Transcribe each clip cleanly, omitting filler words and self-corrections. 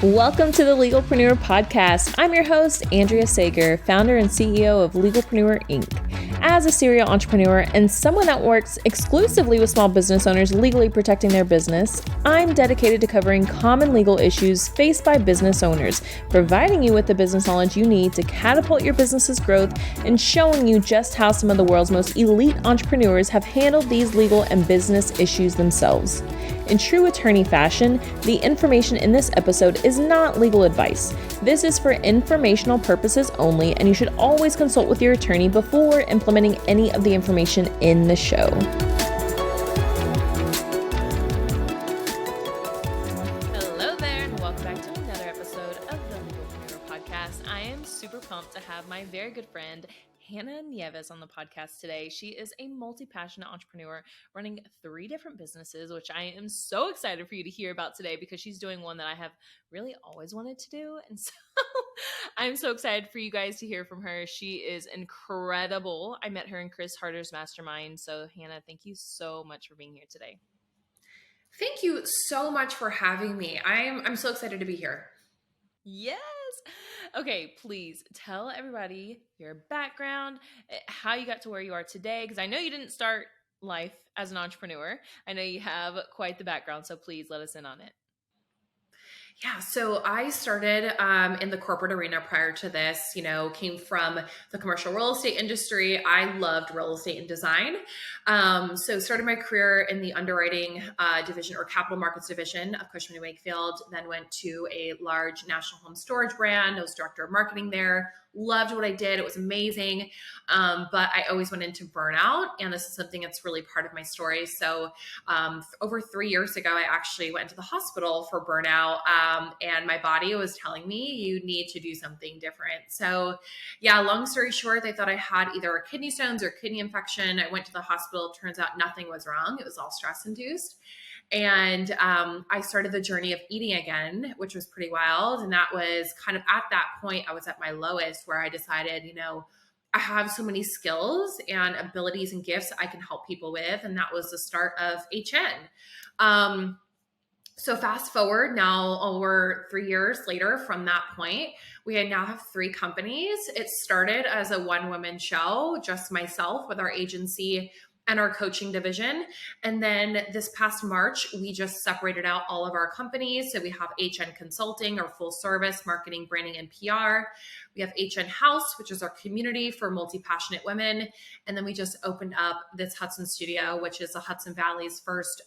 Welcome to the Legalpreneur Podcast. I'm your host, Andrea Sager, founder and CEO of Legalpreneur Inc. As a serial entrepreneur and someone that works exclusively with small business owners legally protecting their business, I'm dedicated to covering common legal issues faced by business owners, providing you with the business knowledge you need to catapult your business's growth and showing you just how some of the world's most elite entrepreneurs have handled these legal and business issues themselves. In true attorney fashion, the information in this episode is not legal advice. This is for informational purposes only, and you should always consult with your attorney before implementing any of the information in the show. Hello there, and welcome back to another episode of the Legalpreneur Podcast. I am super pumped to have my very good friend, Hannah Nieves, on the podcast today. She is a multi-passionate entrepreneur running 3 different businesses, which I am so excited for you to hear about today because she's doing one that I have really always wanted to do. And so I'm so excited for you guys to hear from her. She is incredible. I met her in Chris Harder's mastermind. So Hannah, thank you so much for being here today. Thank you so much for having me. I'm so excited to be here. Yes. Okay, please tell everybody your background, how you got to where you are today, because I know you didn't start life as an entrepreneur. I know you have quite the background, so please let us in on it. Yeah, so I started in the corporate arena prior to this, came from the commercial real estate industry. I loved real estate and design. So started my career in the underwriting division or capital markets division of Cushman & Wakefield, then went to a large national home storage brand. I was director of marketing there. Loved what I did. It was amazing. But I always went into burnout. And this is something that's really part of my story. So over 3 years ago, I actually went to the hospital for burnout. And my body was telling me, you need to do something different. So yeah, long story short, they thought I had either kidney stones or kidney infection. I went to the hospital. Turns out nothing was wrong. It was all stress induced. And I started the journey of eating again, which was pretty wild. And that was kind of at that point, I was at my lowest where I decided, I have so many skills and abilities and gifts I can help people with. And that was the start of HN. So fast forward now over 3 years later from that point, we now have 3 companies. It started as a one-woman show, just myself with our agency and our coaching division. And then this past March, we just separated out all of our companies. So we have HN Consulting, our full service marketing, branding, and PR. We have HN House, which is our community for multi-passionate women. And then we just opened up this Hudson Studio, which is the Hudson Valley's first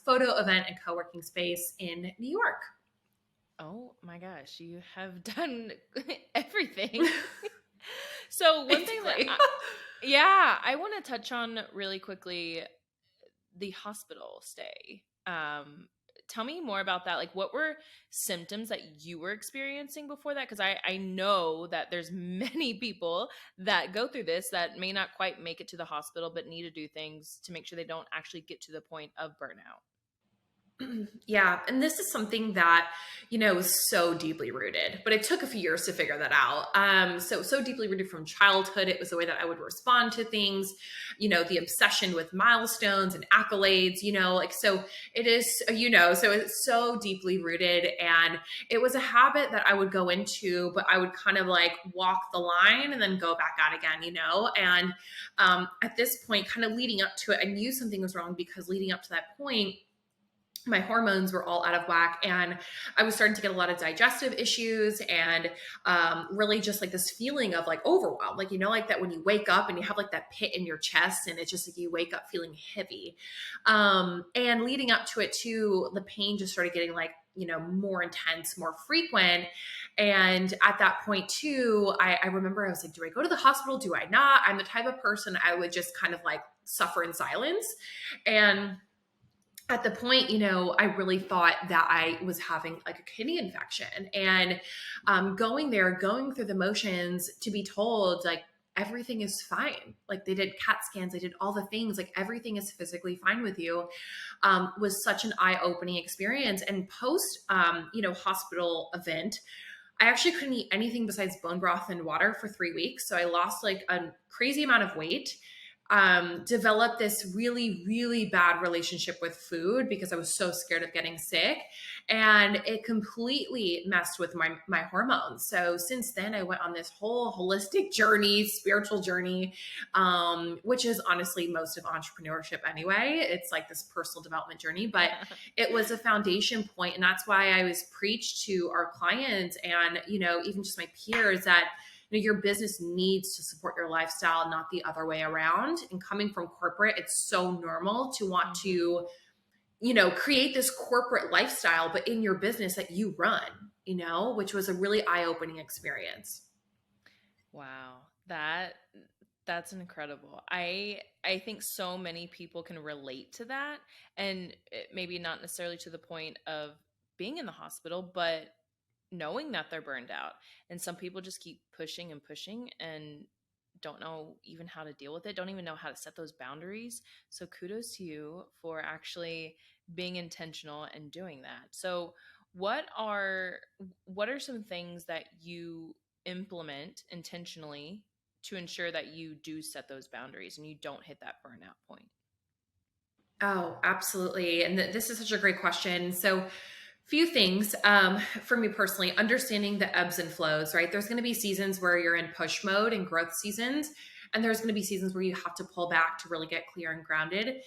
photo event and co-working space in New York. Oh my gosh, you have done everything. So one thing that I want to touch on really quickly, the hospital stay. Tell me more about that. Like, what were symptoms that you were experiencing before that? Because I know that there's many people that go through this that may not quite make it to the hospital, but need to do things to make sure they don't actually get to the point of burnout. Yeah. And this is something that, is so deeply rooted, but it took a few years to figure that out. So deeply rooted from childhood. It was the way that I would respond to things, the obsession with milestones and accolades, so it is, so it's so deeply rooted. And it was a habit that I would go into, but I would kind of like walk the line and then go back out again, and at this point, kind of leading up to it, I knew something was wrong because leading up to that point, my hormones were all out of whack and I was starting to get a lot of digestive issues and really just like this feeling of like overwhelm, like, like that when you wake up and you have like that pit in your chest and it's just like you wake up feeling heavy. And leading up to it too, the pain just started getting like, more intense, more frequent. And at that point too, I remember I was like, do I go to the hospital? Do I not? I'm the type of person I would just kind of like suffer in silence. And at the point, I really thought that I was having like a kidney infection and going through the motions to be told like everything is fine. Like they did CAT scans, they did all the things, like everything is physically fine with you, was such an eye-opening experience. And post, hospital event, I actually couldn't eat anything besides bone broth and water for 3 weeks. So I lost like a crazy amount of weight. developed this really, really bad relationship with food because I was so scared of getting sick. And it completely messed with my hormones. So since then, I went on this whole holistic journey, spiritual journey, which is honestly most of entrepreneurship anyway. It's like this personal development journey, but it was a foundation point, and that's why I always preach to our clients and, even just my peers that your business needs to support your lifestyle, not the other way around. And coming from corporate, it's so normal to want to, create this corporate lifestyle, but in your business that you run, which was a really eye-opening experience. Wow. That's incredible. I think so many people can relate to that, and maybe not necessarily to the point of being in the hospital, but knowing that they're burned out. And some people just keep pushing and pushing and don't know even how to deal with it, don't even know how to set those boundaries. So kudos to you for actually being intentional and doing that. So what are what are some things that you implement intentionally to ensure that you do set those boundaries and you don't hit that burnout point? Oh, absolutely. And this is such a great question. So, few things for me personally, understanding the ebbs and flows, right? There's going to be seasons where you're in push mode and growth seasons. And there's going to be seasons where you have to pull back to really get clear and grounded.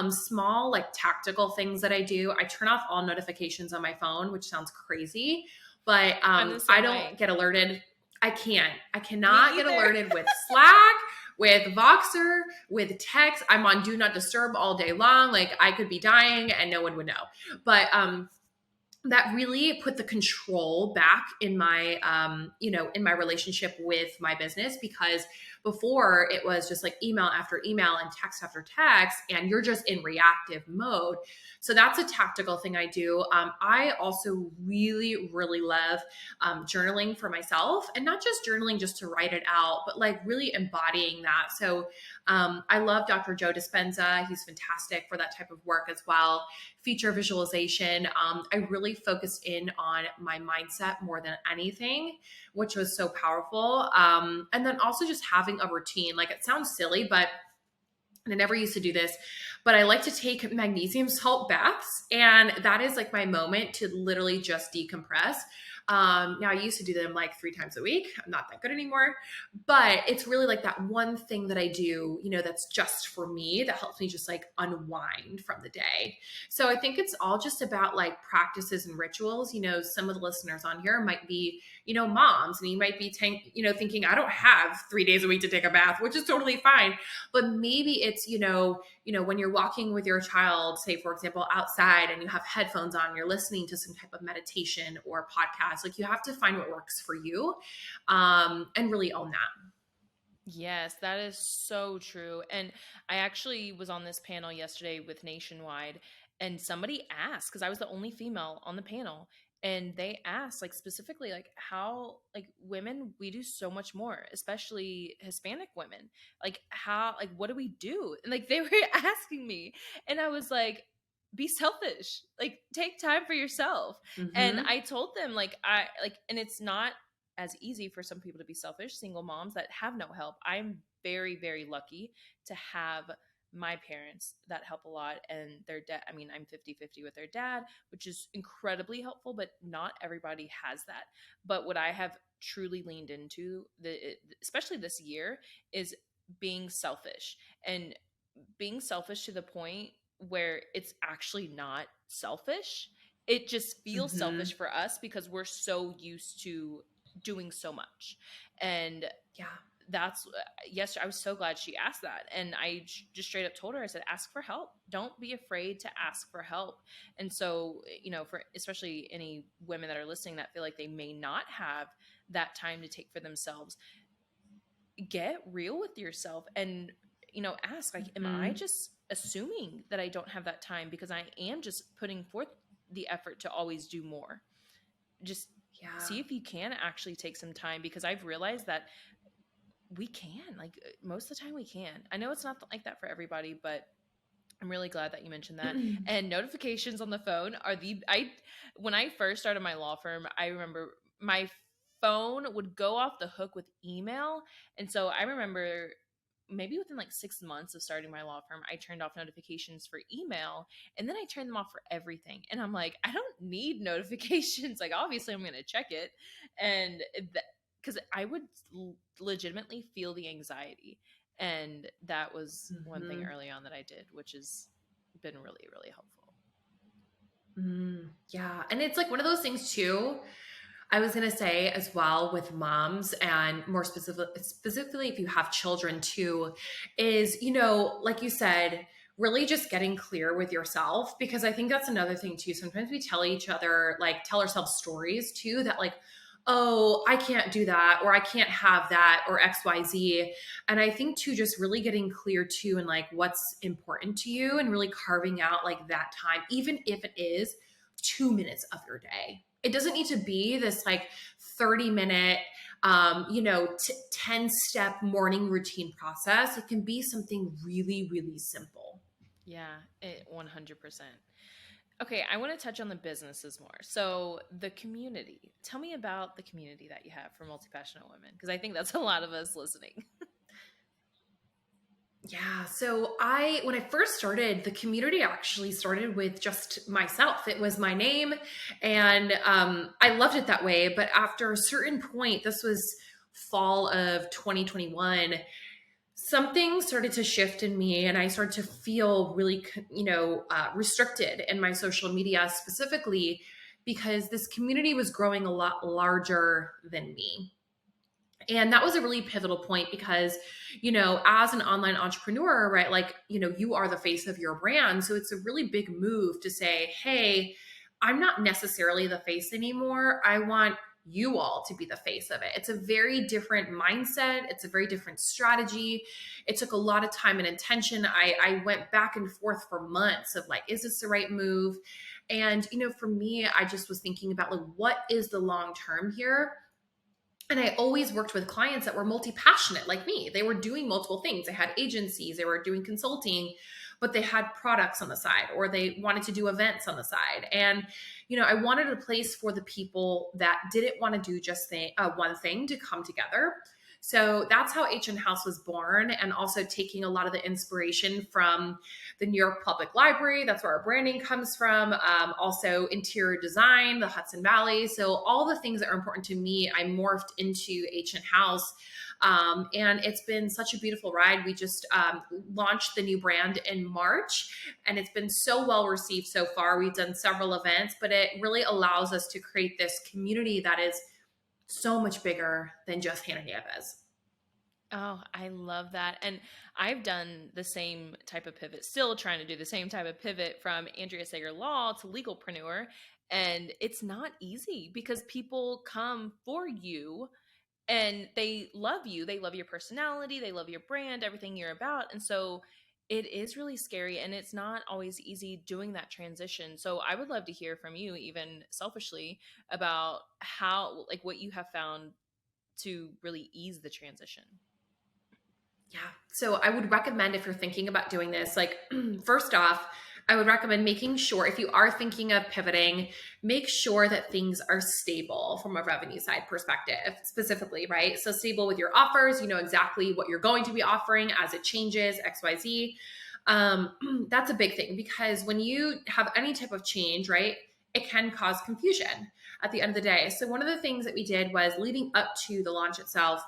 Small, like tactical things that I do. I turn off all notifications on my phone, which sounds crazy, but I'm the I same don't way. get alerted. I Me cannot get either. alerted with Slack, with Voxer, with text. I'm on do not disturb all day long. Like I could be dying and no one would know. But that really put the control back in my in my relationship with my business, because before it was just like email after email and text after text and you're just in reactive mode. So that's a tactical thing I do. I also really, really love journaling for myself, and not just journaling just to write it out, but like really embodying that. So I love Dr. Joe Dispenza. He's fantastic for that type of work as well. Feature visualization. I really focused in on my mindset more than anything, which was so powerful. And then also just having a routine. Like it sounds silly, but and I never used to do this, but I like to take magnesium salt baths. And that is like my moment to literally just decompress. Now I used to do them like 3 times a week. I'm not that good anymore, but it's really like that one thing that I do, that's just for me, that helps me just like unwind from the day. So I think it's all just about like practices and rituals. Some of the listeners on here might be, moms, and you might be thinking, I don't have 3 days a week to take a bath, which is totally fine. But maybe it's, when you're walking with your child, say, for example, outside, and you have headphones on, you're listening to some type of meditation or podcast. Like you have to find what works for you, and really own that. Yes, that is so true. And I actually was on this panel yesterday with Nationwide, and somebody asked, because I was the only female on the panel, and they asked, like, specifically, like, how, like, women, we do so much more, especially Hispanic women. Like, how, like, what do we do? And, like, they were asking me, and I was like, be selfish, like, take time for yourself. And Mm-hmm. I told them, and it's not as easy for some people to be selfish, single moms that have no help. I'm very, very lucky to have my parents that help a lot, and their dad. I mean, I'm 50-50 with their dad, which is incredibly helpful, but not everybody has that. But what I have truly leaned into, especially this year, is being selfish, and being selfish to the point where it's actually not selfish. It just feels Mm-hmm. selfish for us because we're so used to doing so much. And Yeah. that's yes, I was so glad she asked that. And just straight up told her, I said, ask for help. Don't be afraid to ask for help. And so, for especially any women that are listening that feel like they may not have that time to take for themselves, get real with yourself and ask, like, am I Mm-hmm. just assuming that I don't have that time because I am just putting forth the effort to always do more? Just Yeah. see if you can actually take some time, because I've realized that we can, like, most of the time we can. I know it's not like that for everybody, but I'm really glad that you mentioned that. And notifications on the phone are when I first started my law firm, I remember my phone would go off the hook with email. And so I remember maybe within like 6 months of starting my law firm, I turned off notifications for email, and then I turned them off for everything. And I'm like, I don't need notifications. Like, obviously I'm going to check it. And because I would legitimately feel the anxiety. And that was one thing early on that I did, which has been really, really helpful. Yeah. And it's like one of those things too. I was going to say as well with moms, and more specifically if you have children too, is, like you said, really just getting clear with yourself, because I think that's another thing too. Sometimes we tell ourselves stories too, that like, oh, I can't do that, or I can't have that, or XYZ. And I think too, just really getting clear too, and like what's important to you, and really carving out like that time, even if it is 2 minutes of your day. It doesn't need to be this like 30-minute, 10-step morning routine process. It can be something really, really simple. Yeah, 100%. Okay, I want to touch on the businesses more. So the community. Tell me about the community that you have for multi-passionate women, because I think that's a lot of us listening. Yeah. So when I first started, the community actually started with just myself. It was my name, and I loved it that way. But after a certain point, this was fall of 2021, something started to shift in me, and I started to feel really, restricted in my social media, specifically because this community was growing a lot larger than me. And that was a really pivotal point because, as an online entrepreneur, right, like, you are the face of your brand. So it's a really big move to say, hey, I'm not necessarily the face anymore. I want you all to be the face of it. It's a very different mindset. It's a very different strategy. It took a lot of time and attention. I went back and forth for months of like, is this the right move? And, for me, I just was thinking about like, what is the long term here? And I always worked with clients that were multi-passionate like me. They were doing multiple things. They had agencies, they were doing consulting, but they had products on the side, or they wanted to do events on the side. And, I wanted a place for the people that didn't want to do just one thing to come together. So that's how HN House was born, and also taking a lot of the inspiration from the New York Public Library. That's where our branding comes from. Also interior design, the Hudson Valley. So all the things that are important to me, I morphed into HN House. And it's been such a beautiful ride. We just launched the new brand in March, and it's been so well received so far. We've done several events, but it really allows us to create this community that is so much bigger than just Hannah Nieves. Oh, I love that. And I've done the same type of pivot, still trying to do the same type of pivot from Andrea Sager Law to Legalpreneur. And it's not easy because people come for you and they love you. They love your personality. They love your brand, everything you're about. And so it is really scary, and it's not always easy doing that transition. So I would love to hear from you, even selfishly, about how, like, what you have found to really ease the transition. Yeah. So I would recommend, if you're thinking about doing this, like, first off, I would recommend making sure, if you are thinking of pivoting, make sure that things are stable from a revenue side perspective, specifically, right? So stable with your offers, you know exactly what you're going to be offering as it changes, XYZ. That's a big thing, because when you have any type of change, right, it can cause confusion at the end of the day. So one of the things that we did was, leading up to the launch itself,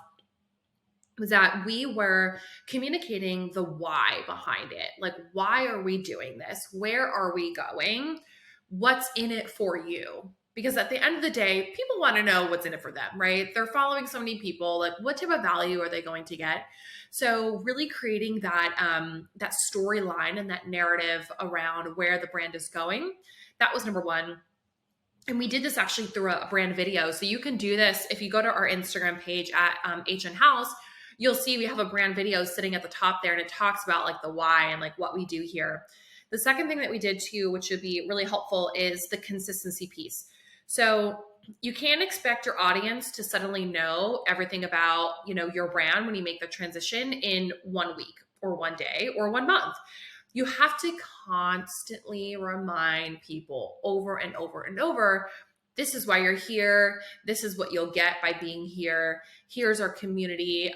was that we were communicating the why behind it. Like, why are we doing this? Where are we going? What's in it for you? Because at the end of the day, people want to know what's in it for them, right? They're following so many people. Like, what type of value are they going to get? So really creating that storyline and that narrative around where the brand is going. That was number one. And we did this actually through a brand video. So you can do this if you go to our Instagram page at HN House. You'll see we have a brand video sitting at the top there, and it talks about like the why and like what we do here. The second thing that we did too, which would be really helpful, is the consistency piece. So you can't expect your audience to suddenly know everything about, your brand when you make the transition in 1 week or 1 day or 1 month. You have to constantly remind people over and over and over, this is why you're here. This is what you'll get by being here. Here's our community.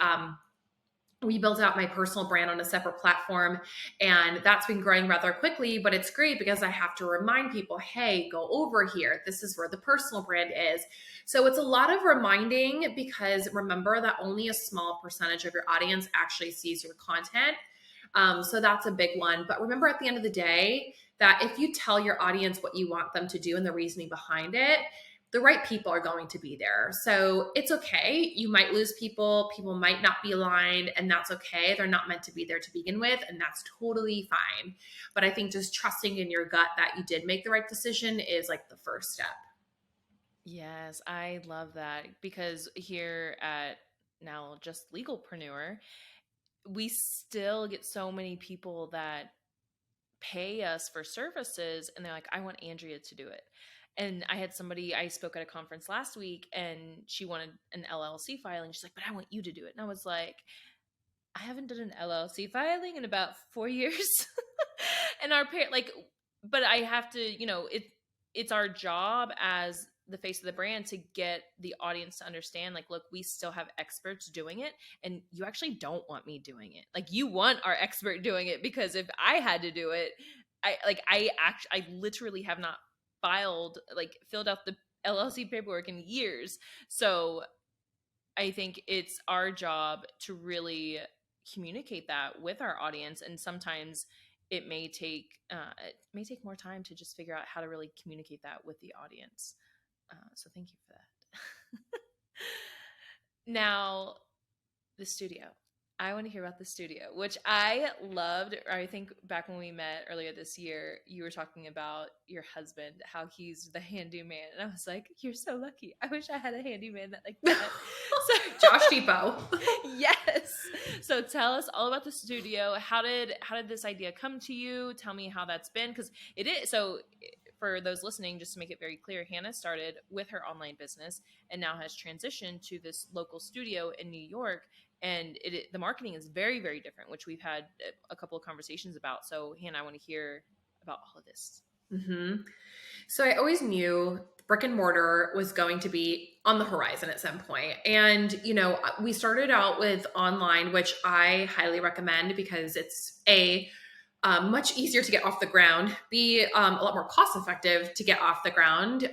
we built out my personal brand on a separate platform, and that's been growing rather quickly. But it's great because I have to remind people, hey, go over here, this is where the personal brand is. So it's a lot of reminding, because remember that only a small percentage of your audience actually sees your content. So that's a big one. But remember, at the end of the day, that if you tell your audience what you want them to do and the reasoning behind it, the right people are going to be there. So it's okay. You might lose people. People might not be aligned, and that's okay. They're not meant to be there to begin with, and that's totally fine. But I think just trusting in your gut that you did make the right decision is like the first step. Yes, I love that, because here at now just Legalpreneur, we still get so many people that pay us for services and they're like, I want Andrea to do it. And I had somebody, I spoke at a conference last week and she wanted an LLC filing. She's like, but I want you to do it. And I was like, I haven't done an LLC filing in about 4 years. And our parent, like, but I have to, it's our job as the face of the brand to get the audience to understand, like, look, we still have experts doing it, and you actually don't want me doing it. Like, you want our expert doing it, because if I had to do it, I literally have not filled out the LLC paperwork in years. So I think it's our job to really communicate that with our audience, and sometimes it may take more time to just figure out how to really communicate that with the audience. So thank you for that. Now, the studio. I want to hear about the studio, which I loved. I think back when we met earlier this year, you were talking about your husband, how he's the handyman. And I was like, you're so lucky. I wish I had a handyman like that. So, Josh Depot. Yes. So tell us all about the studio. How did this idea come to you? Tell me how that's been, because it is. So for those listening, just to make it very clear, Hannah started with her online business and now has transitioned to this local studio in New York. And the marketing is very, very different, which we've had a couple of conversations about. So Hannah, I want to hear about all of this. Mm-hmm. So I always knew brick and mortar was going to be on the horizon at some point. And, we started out with online, which I highly recommend because it's much easier to get off the ground, be a lot more cost effective to get off the ground.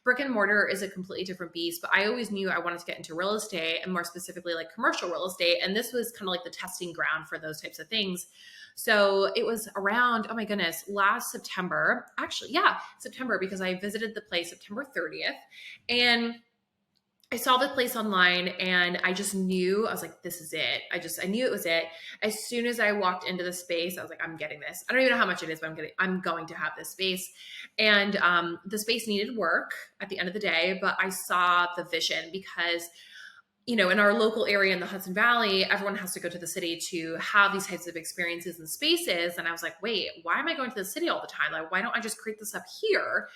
Brick and mortar is a completely different beast, but I always knew I wanted to get into real estate, and more specifically like commercial real estate. And this was kind of like the testing ground for those types of things. So it was around, oh my goodness, last September, actually, yeah, September, because I visited the place September 30th, and I saw the place online and I just knew, I was like, this is it. I knew it was it. As soon as I walked into the space, I was like, I'm getting this. I don't even know how much it is, but I'm going to have this space. And the space needed work at the end of the day, but I saw the vision because in our local area in the Hudson Valley, everyone has to go to the city to have these types of experiences and spaces. And I was like, wait, why am I going to the city all the time? Like, why don't I just create this up here,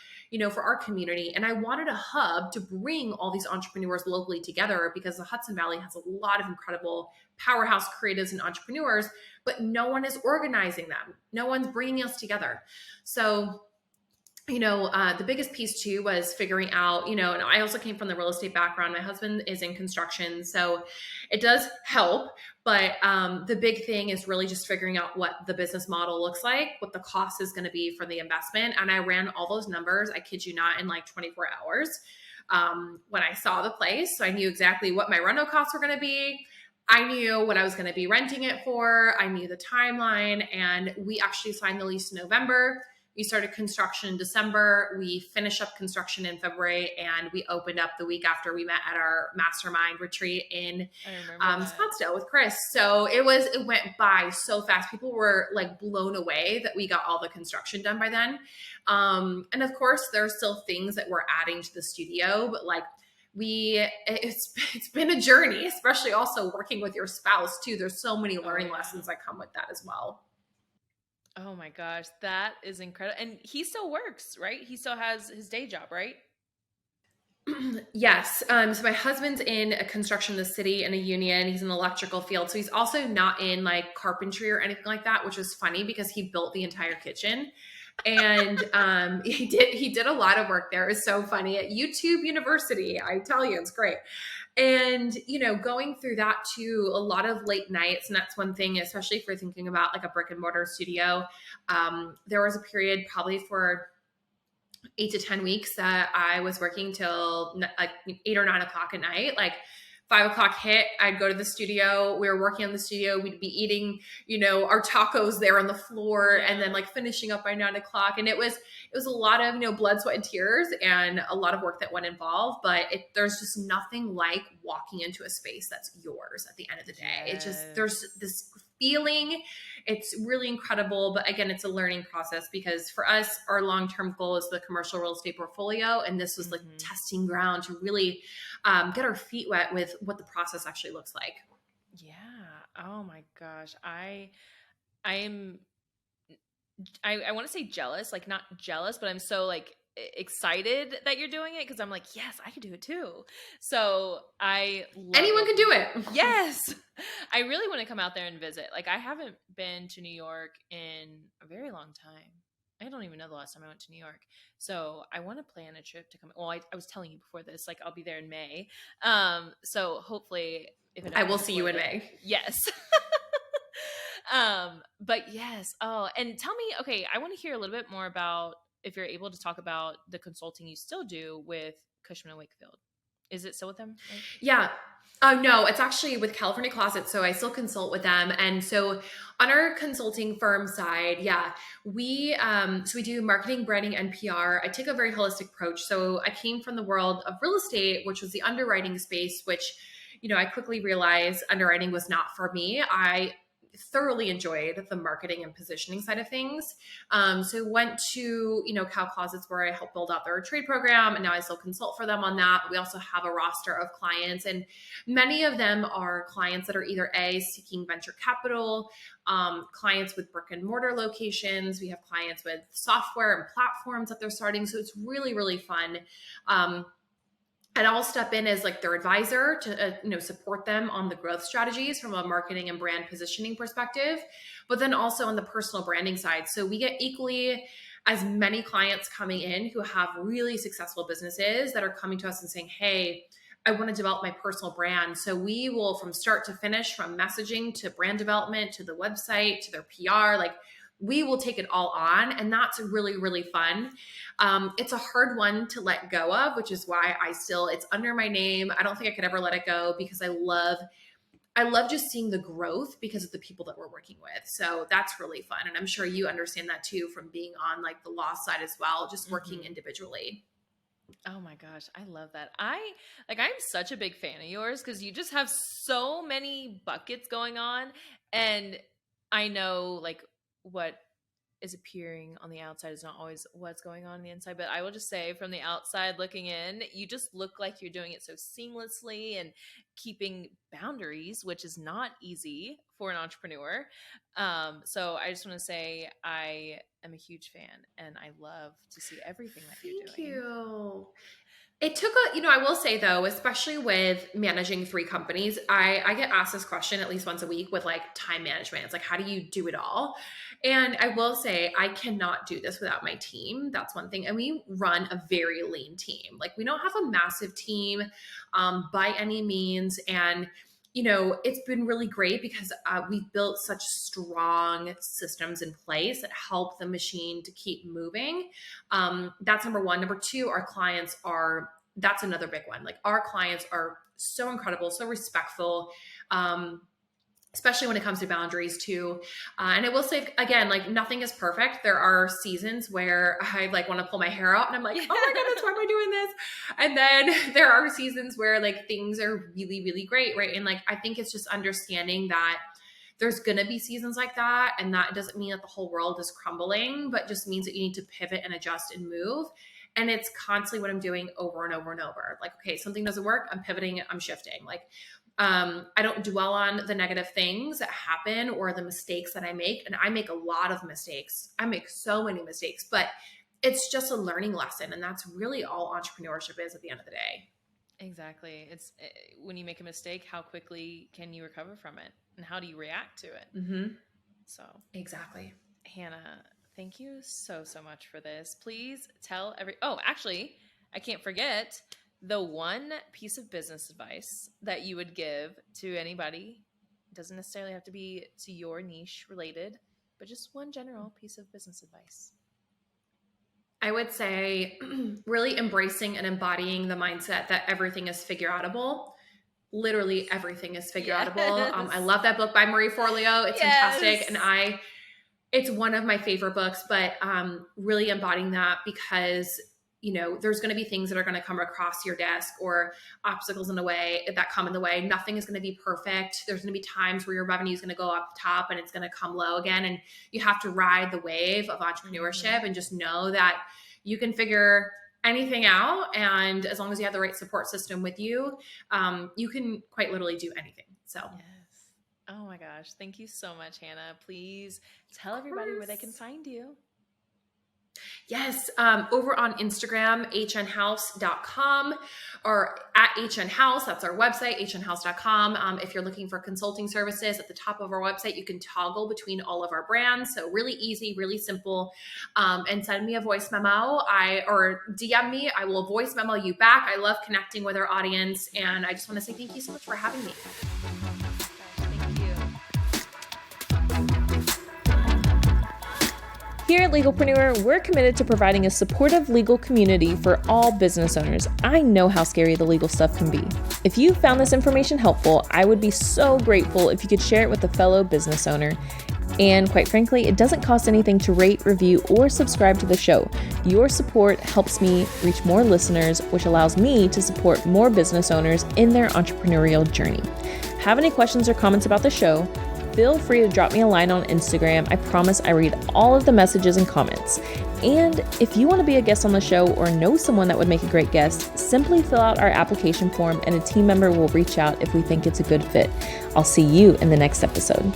for our community? And I wanted a hub to bring all these entrepreneurs locally together, because the Hudson Valley has a lot of incredible powerhouse creatives and entrepreneurs, but no one is organizing them. No one's bringing us together. So the biggest piece too was figuring out, and I also came from the real estate background. My husband is in construction, so it does help. But the big thing is really just figuring out what the business model looks like, what the cost is going to be for the investment. And I ran all those numbers, I kid you not, in like 24 hours when I saw the place. So I knew exactly what my rental costs were going to be. I knew what I was going to be renting it for. I knew the timeline, and we actually signed the lease in November. We started construction in December. We finished up construction in February, and we opened up the week after we met at our mastermind retreat in Scottsdale with Chris. So it went by so fast. People were like blown away that we got all the construction done by then. And of course, there are still things that we're adding to the studio, but like it's been a journey, especially also working with your spouse too. There's so many learning lessons that come with that as well. Oh my gosh, that is incredible. And he still works, right? He still has his day job, right? Yes. So my husband's in a construction in the city in a union. He's in the electrical field. So he's also not in like carpentry or anything like that, which was funny because he built the entire kitchen. And he did a lot of work there. It was so funny at YouTube University. I tell you, it's great. And, going through that too, a lot of late nights. And that's one thing, especially if you're thinking about like a brick and mortar studio. There was a period probably for 8 to 10 weeks that I was working till like 8 or 9 o'clock at night. Like 5 o'clock hit, I'd go to the studio. We were working on the studio. We'd be eating, our tacos there on the floor, and then like finishing up by 9 o'clock. And it was a lot of, blood, sweat, and tears, and a lot of work that went involved. But there's just nothing like walking into a space that's yours at the end of the day. It just, there's this feeling. It's really incredible. But again, it's a learning process, because for us, our long-term goal is the commercial real estate portfolio. And this was like testing ground to really get our feet wet with what the process actually looks like. Yeah. Oh my gosh. I want to say jealous, like not jealous, but I'm so like excited that you're doing it, because I'm like, yes, I could do it too. So Anyone can do it. Yes. I really want to come out there and visit. Like, I haven't been to New York in a very long time. I don't even know the last time I went to New York. So I want to plan a trip to come. Well, I was telling you before this, like I'll be there in May. So hopefully if it I will see you in May. Yes. But yes. Oh, and tell me, okay, I want to hear a little bit more about, if you're able to talk about the consulting you still do with Cushman & Wakefield. Is it still with them? Right? Yeah. No, it's actually with California Closet. So I still consult with them. And so on our consulting firm side, we do marketing, branding, and PR. I take a very holistic approach. So I came from the world of real estate, which was the underwriting space, which, I quickly realized underwriting was not for me. I thoroughly enjoyed the marketing and positioning side of things. So went to, Cal Closets, where I helped build out their trade program. And now I still consult for them on that. We also have a roster of clients, and many of them are clients that are either seeking venture capital, clients with brick and mortar locations. We have clients with software and platforms that they're starting. So it's really, really fun. And I'll step in as like their advisor to support them on the growth strategies from a marketing and brand positioning perspective, but then also on the personal branding side. So we get equally as many clients coming in who have really successful businesses that are coming to us and saying, hey, I want to develop my personal brand. So we will, from start to finish, from messaging to brand development to the website to their PR, like we will take it all on. And that's really, really fun. It's a hard one to let go of, which is why it's under my name. I don't think I could ever let it go, because I love just seeing the growth because of the people that we're working with. So that's really fun. And I'm sure you understand that too, from being on like the law side as well, just working individually. Oh my gosh, I love that. I'm such a big fan of yours, because you just have so many buckets going on, and I know like what is appearing on the outside is not always what's going on the inside. But I will just say, from the outside looking in, you just look like you're doing it so seamlessly and keeping boundaries, which is not easy for an entrepreneur. So I just want to say I am a huge fan, and I love to see everything that you're doing. Thank you. It took I will say though, especially with managing 3 companies, I get asked this question at least once a week with like time management. It's like, how do you do it all? And I will say, I cannot do this without my team. That's one thing. And we run a very lean team. Like, we don't have a massive team by any means. And it's been really great because we've built such strong systems in place that help the machine to keep moving. That's number one. Number two, that's another big one. Like, our clients are so incredible, so respectful, especially when it comes to boundaries too. And I will say, again, like, nothing is perfect. There are seasons where I like want to pull my hair out and I'm like, oh my goodness, why am I doing this? And then there are seasons where like things are really, really great, right? And like, I think it's just understanding that there's going to be seasons like that. And that doesn't mean that the whole world is crumbling, but just means that you need to pivot and adjust and move. And it's constantly what I'm doing over and over and over. Like, okay, something doesn't work, I'm pivoting, I'm shifting. Like, I don't dwell on the negative things that happen or the mistakes that I make. And I make a lot of mistakes. I make so many mistakes, but it's just a learning lesson. And that's really all entrepreneurship is at the end of the day. Exactly. It's when you make a mistake, how quickly can you recover from it? And how do you react to it? Mm-hmm. So exactly. Hannah, Thank you so, so much for this. Please tell oh, actually, I can't forget the one piece of business advice that you would give to anybody. It doesn't necessarily have to be to your niche related, but just one general piece of business advice. I would say really embracing and embodying the mindset that everything is figure outable. Literally everything is figure outable. I love that book by Marie Forleo. It's fantastic. And it's one of my favorite books, but really embodying that because, there's going to be things that are going to come across your desk or obstacles in the way that come in the way. Nothing is going to be perfect. There's going to be times where your revenue is going to go up top and it's going to come low again. And you have to ride the wave of entrepreneurship and just know that you can figure anything out. And as long as you have the right support system with you, you can quite literally do anything. So. Yes. Oh my gosh. Thank you so much, Hannah. Please tell everybody where they can find you. Yes. Over on Instagram, hnhouse.com or at hnhouse. That's our website, hnhouse.com. If you're looking for consulting services at the top of our website, you can toggle between all of our brands. So really easy, really simple. And send me a voice memo or DM me. I will voice memo you back. I love connecting with our audience. And I just want to say thank you so much for having me. Here at Legalpreneur, we're committed to providing a supportive legal community for all business owners. I know how scary the legal stuff can be. If you found this information helpful, I would be so grateful if you could share it with a fellow business owner. And quite frankly, it doesn't cost anything to rate, review, or subscribe to the show. Your support helps me reach more listeners, which allows me to support more business owners in their entrepreneurial journey. Have any questions or comments about the show? Feel free to drop me a line on Instagram. I promise I read all of the messages and comments. And if you want to be a guest on the show or know someone that would make a great guest, simply fill out our application form and a team member will reach out if we think it's a good fit. I'll see you in the next episode.